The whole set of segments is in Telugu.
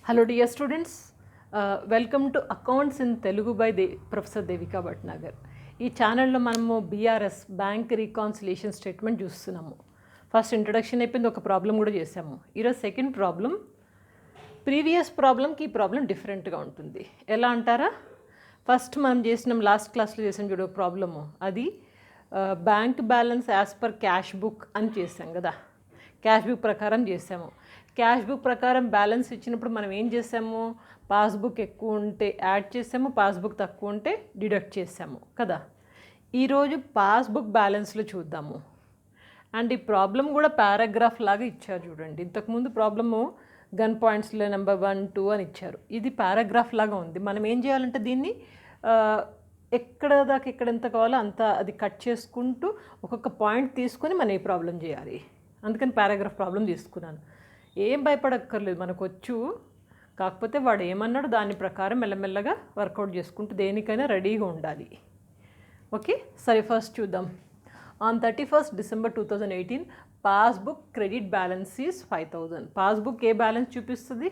Hello dear students, welcome to Accounts in Telugu by Professor Devika Bhatnagar. ఈ ఛానల్లో మనము బీఆర్ఎస్ బ్యాంక్ రీకాన్సిలేషన్ స్టేట్మెంట్ చూస్తున్నాము. ఫస్ట్ ఇంట్రడక్షన్ అయిపోయింది, ఒక ప్రాబ్లం కూడా చేసాము. ఈరోజు సెకండ్ ప్రాబ్లం. ప్రీవియస్ ప్రాబ్లంకి ఈ ప్రాబ్లం డిఫరెంట్గా ఉంటుంది. ఎలా అంటారా? ఫస్ట్ మనం చేసినాం, లాస్ట్ క్లాస్లో చేసాం చూడ ప్రాబ్లము, అది bank balance as per cash book అని చేసాం కదా. క్యాష్ బుక్ ప్రకారం చేసాము. క్యాష్ బుక్ ప్రకారం బ్యాలెన్స్ ఇచ్చినప్పుడు మనం ఏం చేసాము? పాస్బుక్ ఎక్కువ ఉంటే యాడ్ చేసాము, పాస్బుక్ తక్కువ ఉంటే డిడక్ట్ చేసాము కదా. ఈరోజు పాస్బుక్ బ్యాలెన్స్లో చూద్దాము. అండ్ ఈ ప్రాబ్లం కూడా పారాగ్రాఫ్ లాగా ఇచ్చారు చూడండి. ఇంతకుముందు ప్రాబ్లము గన్ పాయింట్స్లో నెంబర్ 1, 2 అని ఇచ్చారు. ఇది పారాగ్రాఫ్ లాగా ఉంది. మనం ఏం చేయాలంటే దీన్ని ఎక్కడ దాకా ఎక్కడ ఎంత కావాలో అంత అది కట్ చేసుకుంటూ ఒక్కొక్క పాయింట్ తీసుకొని మనం ఈ ప్రాబ్లం చేయాలి. అందుకని పారాగ్రాఫ్ ప్రాబ్లం తీసుకున్నాను. ఏం భయపడక్కర్లేదు, మనకు వచ్చు. కాకపోతే వాడు ఏమన్నాడు దాని ప్రకారం మెల్లమెల్లగా వర్కౌట్ చేసుకుంటూ దేనికైనా రెడీగా ఉండాలి. ఓకే, సరే ఫస్ట్ చూద్దాం. On 31st December 2018 passbook credit balance is 5000. Passbook A balance చూపిస్తుంది?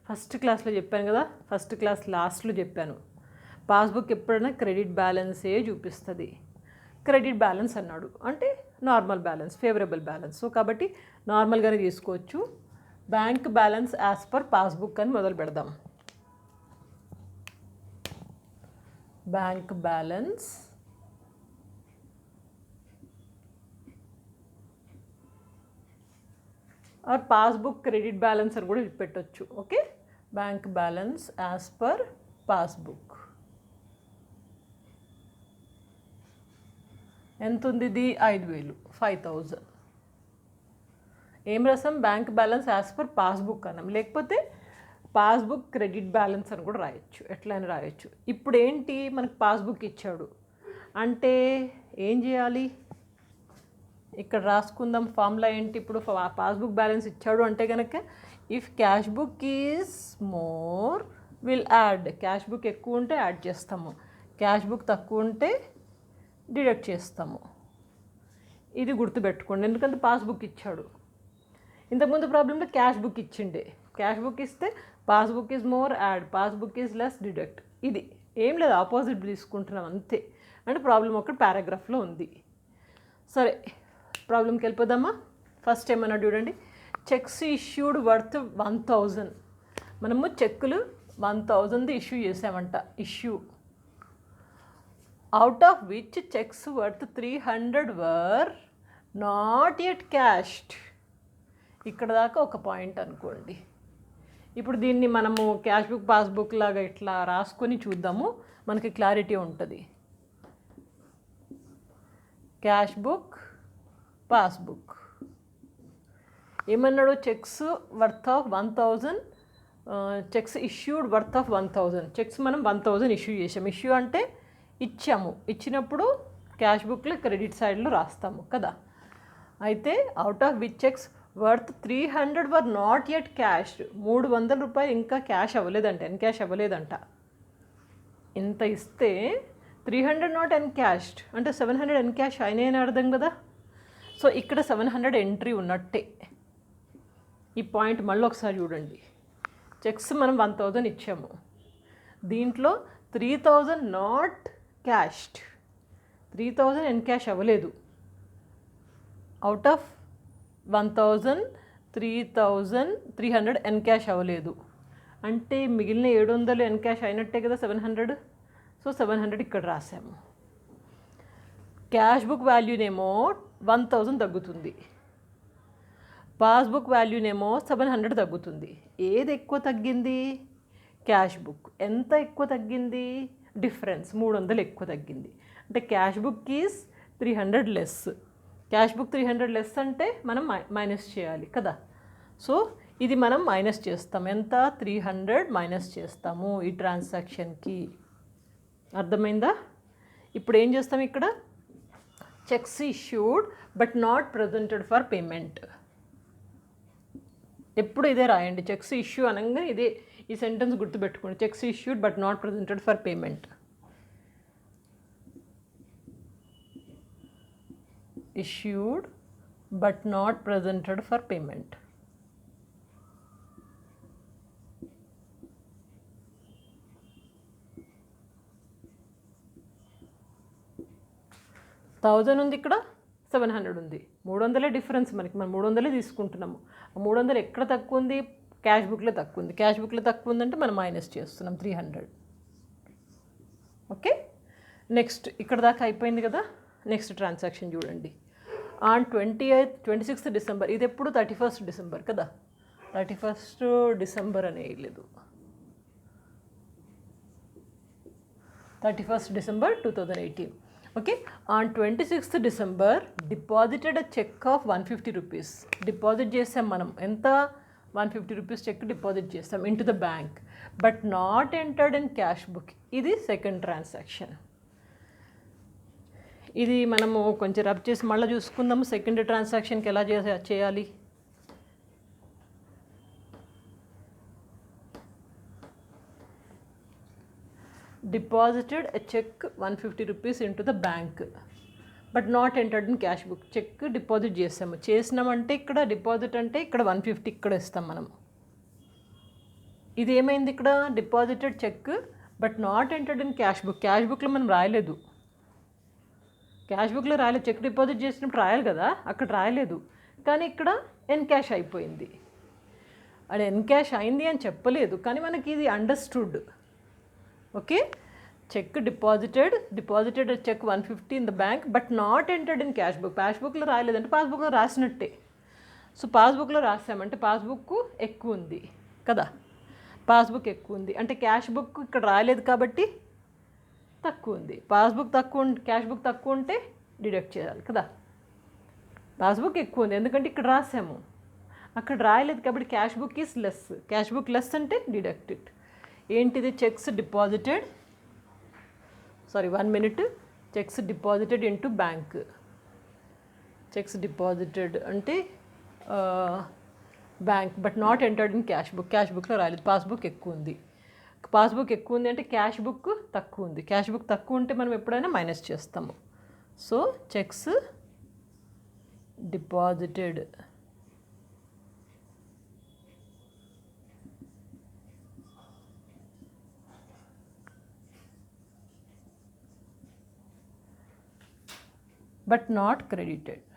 ఫస్ట్ క్లాస్లో చెప్పాను కదా, ఫస్ట్ క్లాస్ లాస్ట్లో చెప్పాను. పాస్బుక్ ఎప్పుడైనా క్రెడిట్ బ్యాలెన్సే చూపిస్తుంది. క్రెడిట్ బ్యాలెన్స్ అన్నాడు అంటే normal balance, favourable balance. So కాబట్టి నార్మల్గానే తీసుకోవచ్చు. Bank balance as per passbook అని మొదలు పెడదాం. Bank balance or passbook credit balance అని కూడా పెట్టవచ్చు. Okay, bank balance as per passbook ఎంత ఉంది? ఇది 5000, 5000. ఏం రాసాం? Bank balance as per passbook అన్నాం, లేకపోతే పాస్బుక్ క్రెడిట్ బ్యాలెన్స్ అని కూడా రాయొచ్చు, ఎట్లయినా రాయొచ్చు. ఇప్పుడు ఏంటి, మనకు పాస్బుక్ ఇచ్చాడు అంటే ఏం చేయాలి? ఇక్కడ రాసుకుందాం ఫార్ములా ఏంటి. ఇప్పుడు పాస్బుక్ బ్యాలెన్స్ ఇచ్చాడు అంటే కనుక if cash book is more will add. Cash book ఎక్కువ ఉంటే యాడ్ చేస్తాము, క్యాష్ బుక్ తక్కువ ఉంటే డిడక్ట్ చేస్తాము. ఇది గుర్తుపెట్టుకోండి, ఎందుకంటే పాస్బుక్ ఇచ్చాడు. ఇంతకుముందు ప్రాబ్లంలో క్యాష్ బుక్ ఇచ్చిండే, క్యాష్ బుక్ ఇస్తే passbook is more add, passbook is less deduct. ఇది ఏం లేదు, ఆపోజిట్ తీసుకుంటున్నాం అంతే. అంటే ప్రాబ్లం ఒకటి పారాగ్రాఫ్లో ఉంది. సరే ప్రాబ్లంకి వెళ్ళిపోదామా? ఫస్ట్ ఏమన్నా చూడండి, చెక్స్ ఇష్యూడ్ వర్త్ 1000. మనము చెక్కులు 1000 ఇష్యూ చేసామంట. Issue out of which checks worth 300 were not yet cashed. ఇక్కడ దాకా ఒక పాయింట్ అనుకోండి. ఇప్పుడు దీన్ని మనము క్యాష్ బుక్ పాస్బుక్ లాగా ఇట్లా రాసుకొని చూద్దాము, మనకి క్లారిటీ ఉంటుంది. క్యాష్ బుక్ పాస్బుక్ ఏమన్నాడు? Checks worth of 1000, cheques issued worth of 1000. Checks మనం 1000 ఇష్యూ చేసాం. ఇష్యూ అంటే ఇచ్చాము, ఇచ్చినప్పుడు క్యాష్ బుక్లో క్రెడిట్ సైడ్లో రాస్తాము కదా. అయితే out of which cheques worth 300 were not yet cashed. 300 రూపాయలు ఇంకా క్యాష్ అవ్వలేదంట, ఎన్క్యాష్ అవ్వలేదంట. ఇంత ఇస్తే 300 నాట్ ఎన్క్యాష్డ్ అంటే 700 ఎన్క్యాష్ అయినాయి అని అర్థం కదా. సో ఇక్కడ 700 ఎంట్రీ ఉన్నట్టే. ఈ పాయింట్ మళ్ళీ ఒకసారి చూడండి. చెక్స్ మనం 1000 ఇచ్చాము, దీంట్లో 3000 నాట్ క్యాష్డ్, 3000 ఎన్క్యాష్ అవ్వలేదు. అవుట్ ఆఫ్ 1000 300 ఎన్క్యాష్ అవ్వలేదు అంటే మిగిలిన 700 ఎన్క్యాష్ అయినట్టే కదా 700. సో 700 ఇక్కడ రాసాము. క్యాష్ బుక్ వాల్యూనేమో 1000 తగ్గుతుంది, పాస్బుక్ వాల్యూనేమో 700 తగ్గుతుంది. ఏది ఎక్కువ తగ్గింది? Cash book. ఎంత ఎక్కువ తగ్గింది? డిఫరెన్స్ 300 ఎక్కువ తగ్గింది. అంటే cash book is 300 less. Cash book 300 less అంటే మనం మైనస్ చేయాలి కదా. సో ఇది మనం మైనస్ చేస్తాం. ఎంత? 300 మైనస్ చేస్తాము ఈ ట్రాన్సాక్షన్కి. అర్థమైందా? ఇప్పుడు ఏం చేస్తాం ఇక్కడ? Checks issued but not presented for payment. ఎప్పుడు ఇదే రాయండి, చెక్స్ ఇష్యూ అనగా ఇదే, ఈ సెంటెన్స్ గుర్తుపెట్టుకోండి. Checks issued but not presented for payment. Issued but not presented for payment. 1000 ఉంది, ఇక్కడ 700 ఉంది. 300 డిఫరెన్స్ మనకి, మనం 300 తీసుకుంటున్నాము. 300 ఎక్కడ తక్కువ ఉంది? క్యాష్ బుక్లో తక్కువ ఉంది. క్యాష్ బుక్లో తక్కువ ఉందంటే మనం మైనస్ చేస్తున్నాం 300. ఓకే, నెక్స్ట్ ఇక్కడ దాకా అయిపోయింది కదా. నెక్స్ట్ ట్రాన్సాక్షన్ చూడండి. ఆన్ 26th డిసెంబర్, ఇది ఎప్పుడు 31st డిసెంబర్ కదా, 31st డిసెంబర్ అనే లేదు, 31st December 2018. Okay, on 26th December deposited a cheque of 150 rupees. Deposit చేసాం మనం, ఎంత? 150 రూపీస్ చెక్ డిపాజిట్ చేస్తాం into the bank, but not entered in cash book. ఇది సెకండ్ ట్రాన్సాక్షన్. ఇది మనము కొంచెం రబ్ చేసి మళ్ళీ చూసుకుందాము సెకండ్ ట్రాన్సాక్షన్కి ఎలా చేయాలి. Deposited a cheque 150 rupees into the bank but not entered in cash book. Cheque deposit చేసినామంటే ఇక్కడ డిపాజిట్ అంటే ఇక్కడ 150 ఇక్కడ ఇస్తాం మనం. ఇది ఏమైంది? ఇక్కడ deposited cheque but not entered in cash book. Cash బుక్లో మనం రాయలేదు, క్యాష్ బుక్లో రాయలేదు. చెక్ డిపాజిట్ చేసినప్పుడు రాయాలి కదా, అక్కడ రాయలేదు. కానీ ఇక్కడ ఎన్క్యాష్ అయిపోయింది. అది ఎన్క్యాష్ అయింది అని చెప్పలేదు, కానీ మనకి ఇది understood. Okay, cheque deposited cheque 150 in the bank but not entered in cash book. Cash బుక్లో రాయలేదంటే పాస్బుక్లో రాసినట్టే. సో పాస్బుక్లో రాసామంటే పాస్బుక్ ఎక్కువ ఉంది కదా, పాస్బుక్ ఎక్కువ ఉంది అంటే క్యాష్ బుక్ ఇక్కడ రాయలేదు కాబట్టి తక్కువ ఉంది. పాస్బుక్ తక్కువ క్యాష్ బుక్ తక్కువ ఉంటే డిడక్ట్ చేయాలి కదా. పాస్బుక్ ఎక్కువ ఉంది ఎందుకంటే ఇక్కడ రాసాము, అక్కడ రాయలేదు కాబట్టి cash book is less. Cash book less అంటే డిడక్ట్ ఇట్. ఏంటిది? Cheques deposited, sorry 1 minute, cheques deposited into bank. Cheques deposited అంటే bank but not entered in cash book. Cash బుక్లో రాయలేదు, పాస్బుక్ ఎక్కువ ఉంది. పాస్బుక్ ఎక్కువ ఉంది అంటే క్యాష్ బుక్ తక్కువ ఉంది. క్యాష్ బుక్ తక్కువ ఉంటే మనం ఎప్పుడైనా మైనస్ చేస్తాము. So cheques deposited but not credited.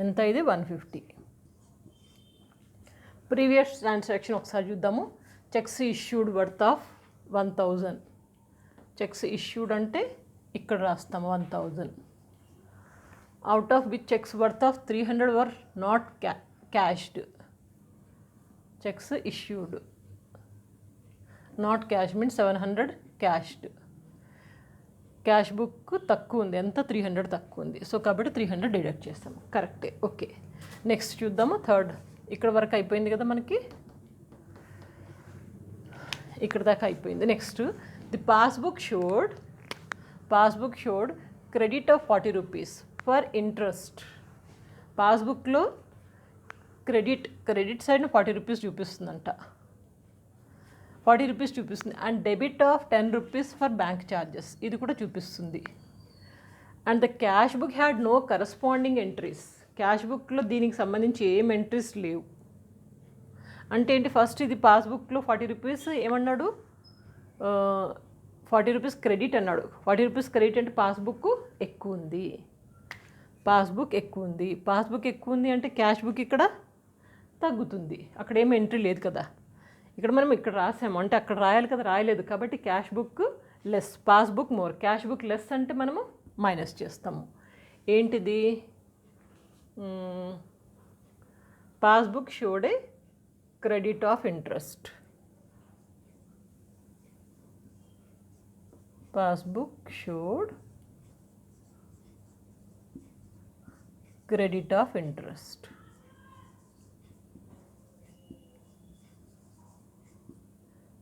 ఎంత? ఇది 150. ప్రీవియస్ ట్రాన్సాక్షన్ ఒకసారి చూద్దాము. Cheques issued worth of 1000. Cheques issued అంటే ఇక్కడ రాస్తాము 1000. Out of which cheques worth of 300 were not cashed. Cheques issued not cash means 700 cashed. Cash book తక్కువ ఉంది, ఎంత? 300 తక్కువ ఉంది. సో కాబట్టి 300 డిడక్ట్ చేస్తాము, కరెక్టే. ఓకే, నెక్స్ట్ చూద్దాము. థర్డ్, ఇక్కడ వరకు అయిపోయింది కదా మనకి, ఇక్కడ దాకా అయిపోయింది. Next, the passbook showed credit of 40 rupees for interest. పాస్బుక్లో క్రెడిట్ సైడ్ 40 రూపీస్ చూపిస్తుందంట, 40 రూపీస్ చూపిస్తుంది. And debit of 10 rupees for bank charges, ఇది కూడా చూపిస్తుంది. And the cash book had no corresponding entries. Cash బుక్లో దీనికి సంబంధించి ఏం ఎంట్రీస్ లేవు. అంటే ఏంటి? ఫస్ట్ ఇది పాస్బుక్లో 40 రూపీస్ ఏమన్నాడు? 40 రూపీస్ క్రెడిట్ అన్నాడు. 40 రూపీస్ క్రెడిట్ అంటే పాస్బుక్ ఎక్కువ ఉంది, పాస్బుక్ ఎక్కువ ఉంది అంటే క్యాష్ బుక్ ఇక్కడ తగ్గుతుంది. అక్కడ ఏం ఎంట్రీ లేదు కదా. ఇక్కడ మనం ఇక్కడ రాసాము అంటే అక్కడ రాయాలి కదా, రాయలేదు కాబట్టి cash book less, passbook more. Cash book less అంటే మనము మైనస్ చేస్తాము. ఏంటిది? Passbook showed a credit of interest. Passbook showed credit of interest.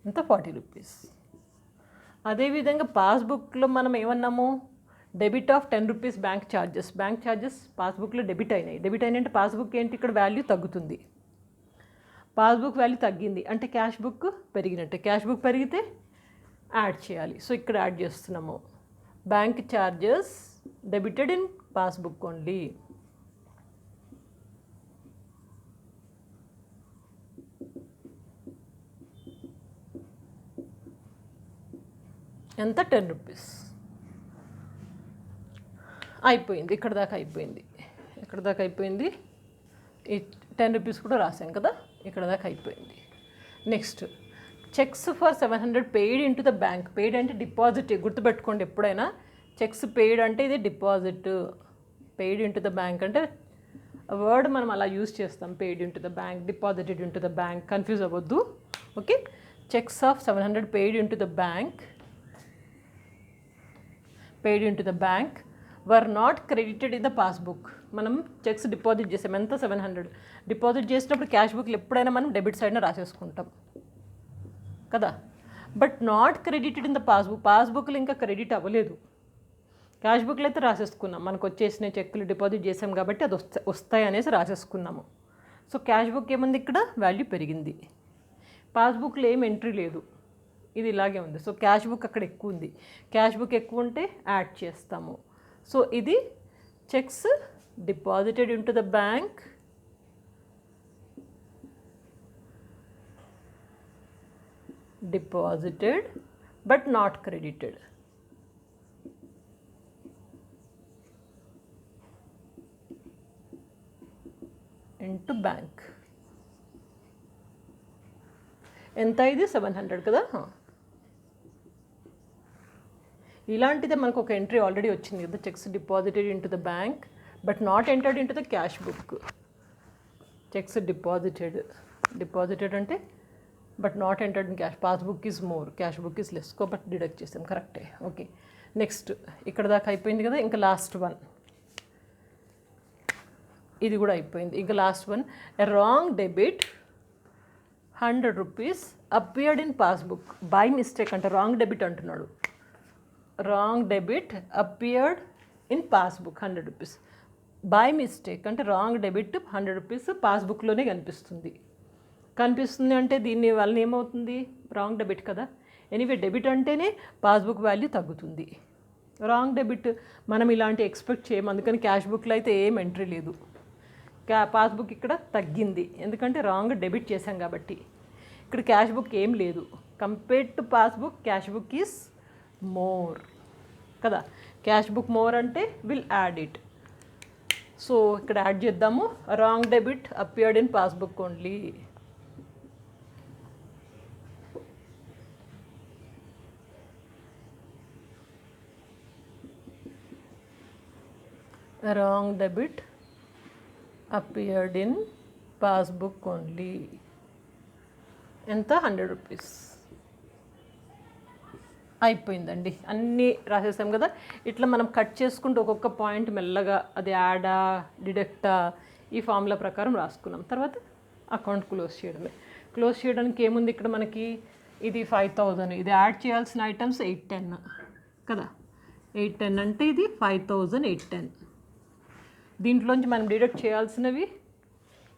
అంత 40 రూపీస్. అదేవిధంగా పాస్బుక్లో మనం ఏమన్నాము? Debit of 10 rupees bank charges పాస్బుక్లో డెబిట్ అయినాయి అంటే పాస్బుక్ ఏంటి? ఇక్కడ వాల్యూ తగ్గుతుంది. పాస్బుక్ వాల్యూ తగ్గింది అంటే క్యాష్ బుక్ పెరిగినట్టే. క్యాష్ బుక్ పెరిగితే యాడ్ చేయాలి. సో ఇక్కడ యాడ్ చేస్తున్నాము. Bank charges debited in passbook only. ఎంత 10 రూపీస్ అయిపోయింది. ఇక్కడ దాకా అయిపోయింది. ఈ 10 రూపీస్ కూడా రాసాం కదా, ఇక్కడ దాకా అయిపోయింది. Next cheques for 700 paid into the bank. Paid అంటే డిపాజిట్, గుర్తుపెట్టుకోండి ఎప్పుడైనా. చెక్స్ పెయిడ్ అంటే ఇది deposit, paid into the bank అంటే వర్డ్ మనం అలా యూజ్ చేస్తాం. Paid into the bank, deposited into the bank, confuse అవ్వద్దు. Okay, cheques of 700 paid into the bank, paid into the bank were not credited in the passbook. మనం చెక్స్ డిపాజిట్ చేసాం, ఎంత 700. డిపాజిట్ చేసినప్పుడు క్యాష్ బుక్లు ఎప్పుడైనా మనం డెబిట్ సైడ్న రాసేసుకుంటాం కదా. But not credited in the passbook, పాస్బుక్లు ఇంకా క్రెడిట్ అవ్వలేదు. క్యాష్ బుక్లు అయితే రాసేసుకున్నాం, మనకు వచ్చేసిన చెక్కులు డిపాజిట్ చేసాం కాబట్టి అది వస్తాయి అనేసి రాసేసుకున్నాము. సో క్యాష్ బుక్ ఏముంది ఇక్కడ, వాల్యూ పెరిగింది. పాస్బుక్లో ఏం ఎంట్రీ లేదు, ఇది ఇలాగే ఉంది. సో క్యాష్ బుక్ అక్కడ ఎక్కువ ఉంది, క్యాష్ బుక్ ఎక్కువ ఉంటే యాడ్ చేస్తాము. సో ఇది checks deposited into the bank, deposited but not credited, into bank. ఎంత ఇది 700 కదా. ఇలాంటిదే మనకు ఒక ఎంట్రీ ఆల్రెడీ వచ్చింది కదా, cheques deposited into the bank but not entered into the cash book. Cheques deposited అంటే but not entered in cash, passbook is more, cash book is less, but deduct చేసాం, కరెక్టే. ఓకే, నెక్స్ట్ ఇక్కడ దాకా అయిపోయింది కదా. ఇంకా లాస్ట్ వన్, ఇది కూడా అయిపోయింది. ఇంకా last one, a wrong debit 100 rupees appeared in passbook by mistake. అంటే రాంగ్ డెబిట్ అంటున్నాడు, wrong debit appeared in passbook 100 rupees by mistake. అంటే రాంగ్ డెబిట్ 100 రూపీస్ పాస్బుక్లోనే కనిపిస్తుంది అంటే దీని వల్ల ఏమవుతుంది, రాంగ్ డెబిట్ కదా. ఎనీవే డెబిట్ అంటేనే పాస్బుక్ వాల్యూ తగ్గుతుంది. రాంగ్ డెబిట్ మనం ఇలాంటి ఎక్స్పెక్ట్ చేయము, అందుకని క్యాష్ బుక్లో అయితే ఏం ఎంట్రీ లేదు. పాస్బుక్ ఇక్కడ తగ్గింది ఎందుకంటే రాంగ్ డెబిట్ చేశాం కాబట్టి. ఇక్కడ క్యాష్ బుక్ ఏం లేదు, compared to passbook cash book is more కదా. క్యాష్ బుక్ మోర్ అంటే విల్ యాడ్ ఇట్. సో ఇక్కడ యాడ్ చేద్దాము, wrong debit appeared in passbook only. Wrong debit appeared in passbook only. ఎంత 100 రూపీస్ అయిపోయిందండి. అన్నీ రాసేసాం కదా. ఇట్లా మనం కట్ చేసుకుంటూ ఒక్కొక్క పాయింట్ మెల్లగా అది యాడా డిడక్టా ఈ ఫార్ములా ప్రకారం రాసుకున్నాం. తర్వాత అకౌంట్ క్లోజ్ చేయడమే. క్లోజ్ చేయడానికి ఏముంది ఇక్కడ మనకి, ఇది 5000, ఇది యాడ్ చేయాల్సిన ఐటమ్స్ 810 కదా. 810 అంటే ఇది 5810. దీంట్లోంచి మనం డిడక్ట్ చేయాల్సినవి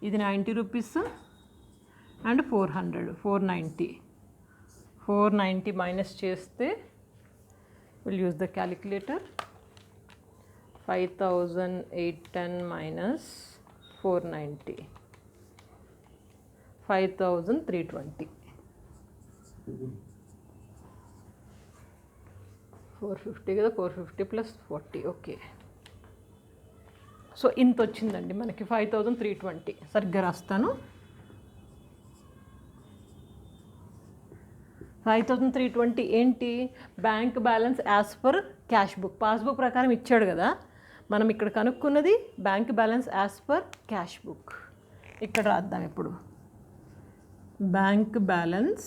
ఇది 90 రూపీస్ అండ్ 400, 490 మైనస్ చేస్తే will use the calculator. 5810 minus 490, 5320. 450 కదా, 450 ప్లస్ 40. ఓకే, సో ఇంత వచ్చిందండి మనకి 5320. సరిగ్గా రాస్తాను, 5320 ఏంటి, bank balance as per cash book. Passbook ప్రకారం ఇచ్చాడు కదా, మనం ఇక్కడ కనుక్కున్నది bank balance as per cash book. ఇక్కడ రాద్దాం ఇప్పుడు, bank balance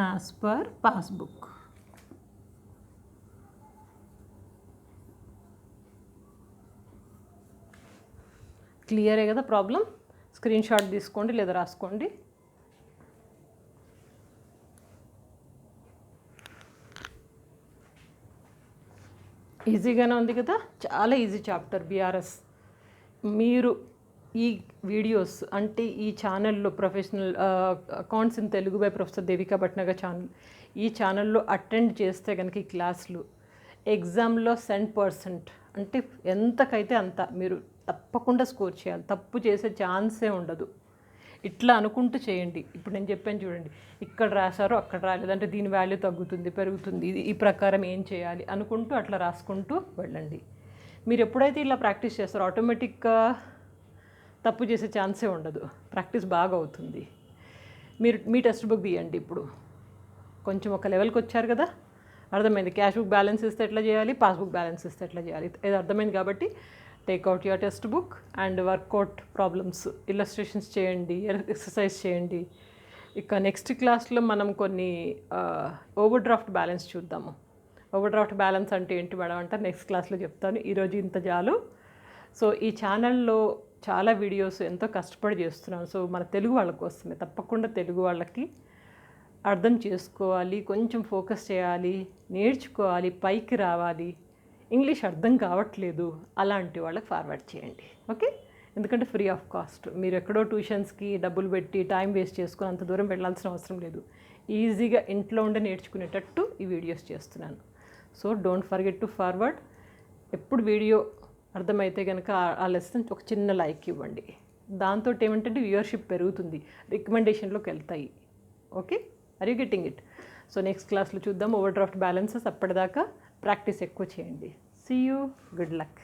as per passbook. క్లియరే కదా ప్రాబ్లం. స్క్రీన్ షాట్ తీసుకోండి లేదా రాసుకోండి. ఈజీగానే ఉంది కదా, చాలా ఈజీ చాప్టర్ బీఆర్ఎస్. మీరు ఈ వీడియోస్ అంటే ఈ ఛానల్లో professional accounts in Telugu by professor Devika Bhatnagar channel, ఈ ఛానల్లో అటెండ్ చేస్తే కనుక ఈ క్లాసులు ఎగ్జామ్లో 100% అంటే ఎంతకైతే అంత మీరు తప్పకుండా స్కోర్ చేయాలి. తప్పు చేసే ఛాన్సే ఉండదు. ఇట్లా అనుకుంటూ చేయండి. ఇప్పుడు నేను చెప్పాను చూడండి, ఇక్కడ రాశారో అక్కడ రాలేదు అంటే దీని వాల్యూ తగ్గుతుంది పెరుగుతుంది, ఇది ఈ ప్రకారం ఏం చేయాలి అనుకుంటూ అట్లా రాసుకుంటూ వెళ్ళండి. మీరు ఎప్పుడైతే ఇలా ప్రాక్టీస్ చేస్తారో ఆటోమేటిక్గా తప్పు చేసే ఛాన్సే ఉండదు, ప్రాక్టీస్ బాగా అవుతుంది. మీరు మీ టెక్స్ట్ బుక్ తీయండి. ఇప్పుడు కొంచెం ఒక లెవెల్కి వచ్చారు కదా, అర్థమైంది. క్యాష్ బుక్ బ్యాలెన్స్ ఇస్తే ఎట్లా చేయాలి, పాస్బుక్ బ్యాలెన్స్ ఇస్తే ఎట్లా చేయాలి, ఇది అర్థమైంది. కాబట్టి take out your text book and work out problems, illustrations చేయండి, ఎక్సర్సైజ్ చేయండి. ఇక నెక్స్ట్ క్లాస్లో మనం కొన్ని ఓవర్ డ్రాఫ్ట్ బ్యాలెన్స్ చూద్దాము. ఓవర్ డ్రాఫ్ట్ బ్యాలెన్స్ అంటే ఏంటి మేడం అంటే నెక్స్ట్ క్లాస్లో చెప్తాను. ఈరోజు ఇంత చాలు. సో ఈ ఛానల్లో చాలా వీడియోస్ ఎంతో కష్టపడి చేస్తున్నాను. సో మన తెలుగు వాళ్ళ కోసమే, తప్పకుండా తెలుగు వాళ్ళకి అర్థం చేసుకోవాలి, కొంచెం ఫోకస్ చేయాలి, నేర్చుకోవాలి, పైకి రావాలి. ఇంగ్లీష్ అర్థం కావట్లేదు అలాంటి వాళ్ళకి ఫార్వర్డ్ చేయండి. ఓకే, ఎందుకంటే ఫ్రీ ఆఫ్ కాస్ట్. మీరు ఎక్కడో ట్యూషన్స్కి డబ్బులు పెట్టి టైం వేస్ట్ చేసుకుని అంత దూరం వెళ్ళాల్సిన అవసరం లేదు. ఈజీగా ఇంట్లో ఉండే నేర్చుకునేటట్టు ఈ వీడియోస్ చేస్తున్నాను. So don't forget to forward. ఎప్పుడు వీడియో అర్థమైతే కనుక ఆ లెసన్ ఒక చిన్న లైక్ ఇవ్వండి. దాంతో ఏమంటే వ్యూవర్షిప్ పెరుగుతుంది, రికమెండేషన్లోకి వెళ్తాయి. Okay, are you getting it? So next క్లాస్లో చూద్దాం ఓవర్ డ్రాఫ్ట్ బ్యాలెన్సెస్. అప్పటిదాకా ప్రాక్టీస్ ఎక్కువ చేయండి. See you, good luck.